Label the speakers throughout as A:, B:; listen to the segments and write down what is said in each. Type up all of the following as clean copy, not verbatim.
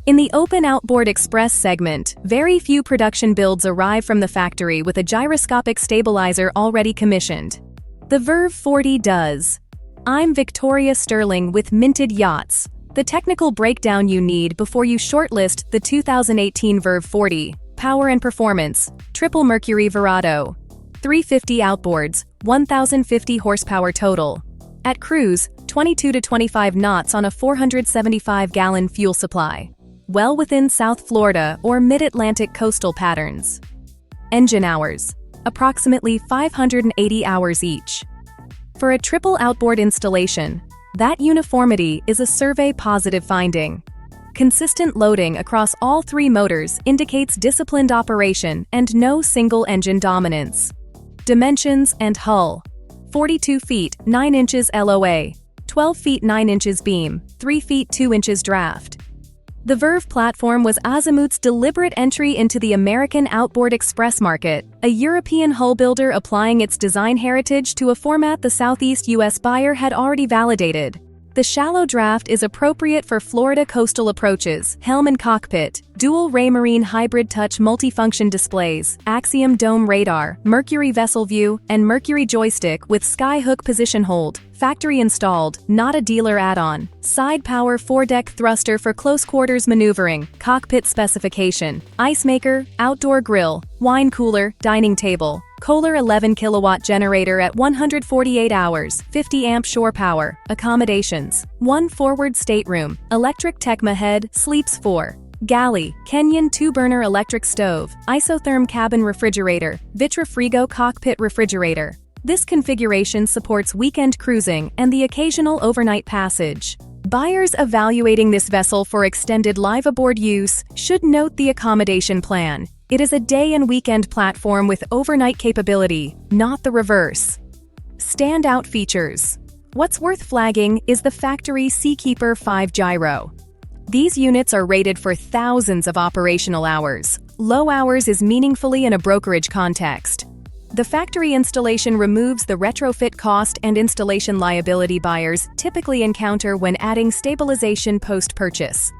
A: In the Open Outboard Express segment, very few production builds arrive from the factory with a gyroscopic stabilizer already commissioned. The Verve 40 does. I'm Victoria Sterling with Minted Yachts. The technical breakdown you need before you shortlist the 2018 Verve 40. Power and performance: triple Mercury Verado. 350 outboards, 1,050 horsepower total. At cruise, 22 to 25 knots on a 475-gallon fuel supply. Well within South Florida or mid-Atlantic coastal patterns. Engine hours: approximately 580 hours each. For a triple outboard installation, that uniformity is a survey-positive finding. Consistent loading across all three motors indicates disciplined operation and no single engine dominance. Dimensions and hull: 42 feet 9 inches LOA, 12 feet 9 inches beam, 3 feet 2 inches draft. The Verve platform was Azimut's deliberate entry into the American outboard express market, a European hull builder applying its design heritage to a format the Southeast U.S. buyer had already validated. The shallow draft is appropriate for Florida coastal approaches, helm and cockpit, dual Raymarine HybridTouch multifunction displays, Axiom dome radar, Mercury vessel view, and Mercury joystick with Skyhook position hold. Factory installed, not a dealer add-on. Side power foredeck thruster for close quarters maneuvering. Cockpit specification: ice maker, outdoor grill, wine cooler, dining table. Kohler 11 kilowatt generator at 148 hours, 50 amp shore power. Accommodations: 1 forward stateroom, electric Tecma head, sleeps 4. Galley, Kenyan 2-burner electric stove, isotherm cabin refrigerator, Vitrifrigo cockpit refrigerator. This configuration supports weekend cruising and the occasional overnight passage. Buyers evaluating this vessel for extended live-aboard use should note the accommodation plan. It is a day and weekend platform with overnight capability, not the reverse. Standout features: what's worth flagging is the factory Seakeeper 5 Gyro. These units are rated for thousands of operational hours. Low hours is meaningfully in a brokerage context. The factory installation removes the retrofit cost and installation liability buyers typically encounter when adding stabilization post-purchase.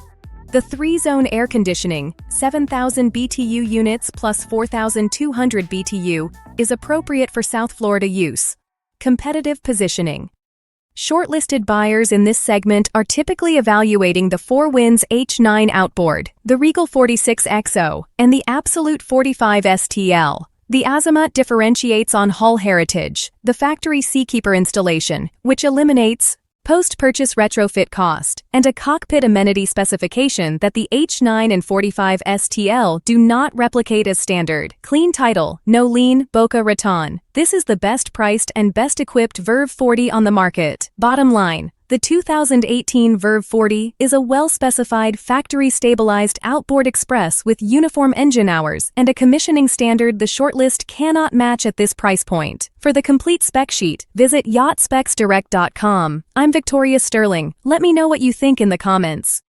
A: The 3-zone air conditioning, 7,000 BTU units plus 4,200 BTU, is appropriate for South Florida use. Competitive positioning: shortlisted buyers in this segment are typically evaluating the 4 Winds H9 Outboard, the Regal 46 XO, and the Absolute 45 STL. The Azimut differentiates on hull heritage, the factory Seakeeper installation, which eliminates post-purchase retrofit cost, and a cockpit amenity specification that the H9 and 45 STL do not replicate as standard. Clean title, no lien, Boca Raton. This is the best priced and best equipped Verve 40 on the market. Bottom line: the 2018 Verve 40 is a well-specified factory-stabilized outboard express with uniform engine hours and a commissioning standard the shortlist cannot match at this price point. For the complete spec sheet, visit yachtspecsdirect.com. I'm Victoria Sterling. Let me know what you think in the comments.